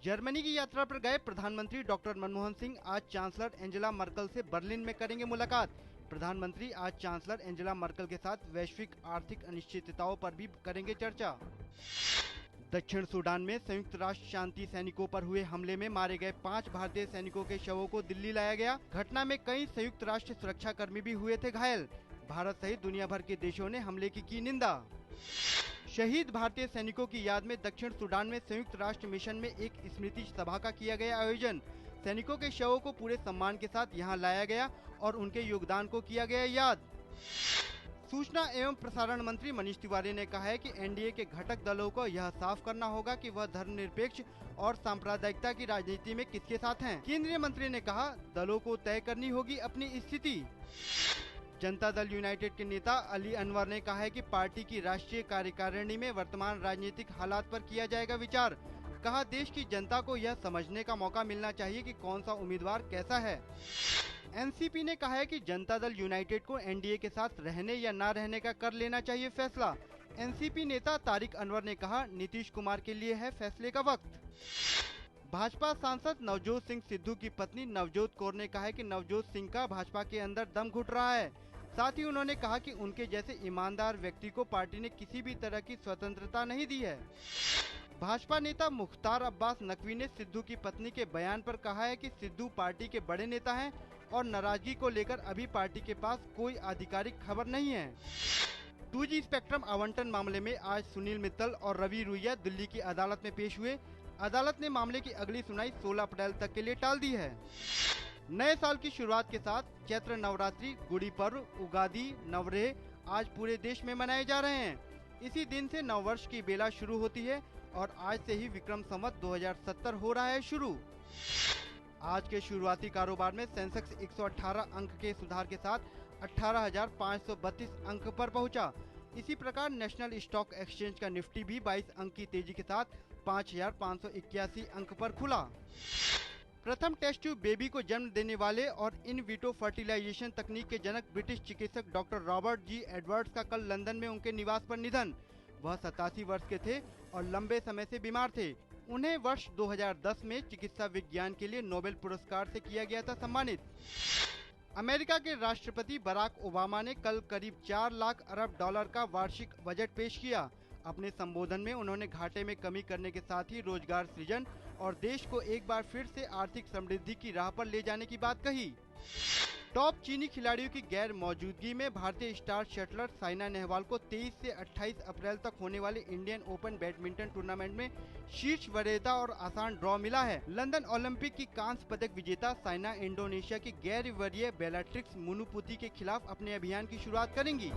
Germany की यात्रा पर गए प्रधानमंत्री डॉक्टर मनमोहन सिंह आज चांसलर एंजेला मर्केल से बर्लिन में करेंगे मुलाकात। प्रधानमंत्री आज चांसलर एंजेला मर्केल के साथ वैश्विक आर्थिक अनिश्चितताओं पर भी करेंगे चर्चा। दक्षिण सूडान में संयुक्त राष्ट्र शांति सैनिकों पर हुए हमले में मारे गए 5 भारतीय सैनिकों के शवों को दिल्ली लाया गया। घटना में कई संयुक्त राष्ट्र सुरक्षा कर्मी भी हुए थे घायल। भारत सहित दुनिया भर के देशों ने हमले की निंदा। शहीद भारतीय सैनिकों की याद में दक्षिण सूडान में संयुक्त राष्ट्र मिशन में एक स्मृति सभा का किया गया आयोजन। सैनिकों के शवों को पूरे सम्मान के साथ यहां लाया गया और उनके योगदान को किया गया याद। सूचना एवं प्रसारण मंत्री मनीष तिवारी ने कहा है कि एनडीए के घटक दलों को यह साफ करना होगा कि वह धर्मनिरपेक्ष और सांप्रदायिकता की राजनीति में किसके साथ हैं। केंद्रीय मंत्री ने कहा, दलों को तय करनी होगी अपनी स्थिति। जनता दल यूनाइटेड के नेता अली अनवर ने कहा है कि पार्टी की राष्ट्रीय कार्यकारिणी में वर्तमान राजनीतिक हालात पर किया जाएगा विचार। कहा, देश की जनता को यह समझने का मौका मिलना चाहिए कि कौन सा उम्मीदवार कैसा है। एनसीपी ने कहा है कि जनता दल यूनाइटेड को एनडीए के साथ रहने या न रहने का कर लेना चाहिए फैसला। एनसीपी नेता तारिक अनवर ने कहा, नीतीश कुमार के लिए है फैसले का वक्त। भाजपा सांसद नवजोत सिंह सिद्धू की पत्नी नवजोत कौर ने कहा है कि नवजोत सिंह का भाजपा के अंदर दम घुट रहा है। साथ ही उन्होंने कहा कि उनके जैसे ईमानदार व्यक्ति को पार्टी ने किसी भी तरह की स्वतंत्रता नहीं दी है। भाजपा नेता मुख्तार अब्बास नकवी ने सिद्धू की पत्नी के बयान पर कहा है कि सिद्धू पार्टी के बड़े नेता हैं और नाराजगी को लेकर अभी पार्टी के पास कोई आधिकारिक खबर नहीं है। 2G स्पेक्ट्रम आवंटन मामले में आज सुनील मित्तल और रवि रुइया दिल्ली की अदालत में पेश हुए। अदालत ने मामले की अगली सुनवाई 16 अप्रैल तक के लिए टाल दी है। नए साल की शुरुआत के साथ चैत्र नवरात्रि, गुड़ी पर्व, उगादी, नवरेह आज पूरे देश में मनाए जा रहे हैं। इसी दिन से नववर्ष की बेला शुरू होती है और आज से ही विक्रम संवत 2070 हो रहा है शुरू। आज के शुरुआती कारोबार में सेंसेक्स 118 अंक के सुधार के साथ 18,532 अंक पर पहुंचा। इसी प्रकार नेशनल स्टॉक एक्सचेंज का निफ्टी भी 22 अंक की तेजी के साथ 5,581 अंक पर खुला। प्रथम टेस्ट ट्यूब बेबी को जन्म देने वाले और इन विटो फर्टिलाइजेशन तकनीक के जनक ब्रिटिश चिकित्सक डॉक्टर रॉबर्ट जी एडवर्ड्स का कल लंदन में उनके निवास पर निधन। वह 87 वर्ष के थे और लंबे समय से बीमार थे। उन्हें वर्ष 2010 में चिकित्सा विज्ञान के लिए नोबेल पुरस्कार से किया गया था सम्मानित। अमेरिका के राष्ट्रपति बराक ओबामा ने कल करीब 4 लाख अरब डॉलर का वार्षिक बजट पेश किया। अपने संबोधन में उन्होंने घाटे में कमी करने के साथ ही रोजगार सृजन और देश को एक बार फिर से आर्थिक समृद्धि की राह पर ले जाने की बात कही। टॉप चीनी खिलाड़ियों की गैर मौजूदगी में भारतीय स्टार शटलर साइना नेहवाल को 23 से 28 अप्रैल तक होने वाले इंडियन ओपन बैडमिंटन टूर्नामेंट में शीर्ष वरीयता और आसान ड्रॉ मिला है। लंदन ओलंपिक की कांस्य पदक विजेता साइना इंडोनेशिया की गैर वरीय बेलाट्रिक्स मुनुपुती के खिलाफ अपने अभियान की शुरुआत करेंगी।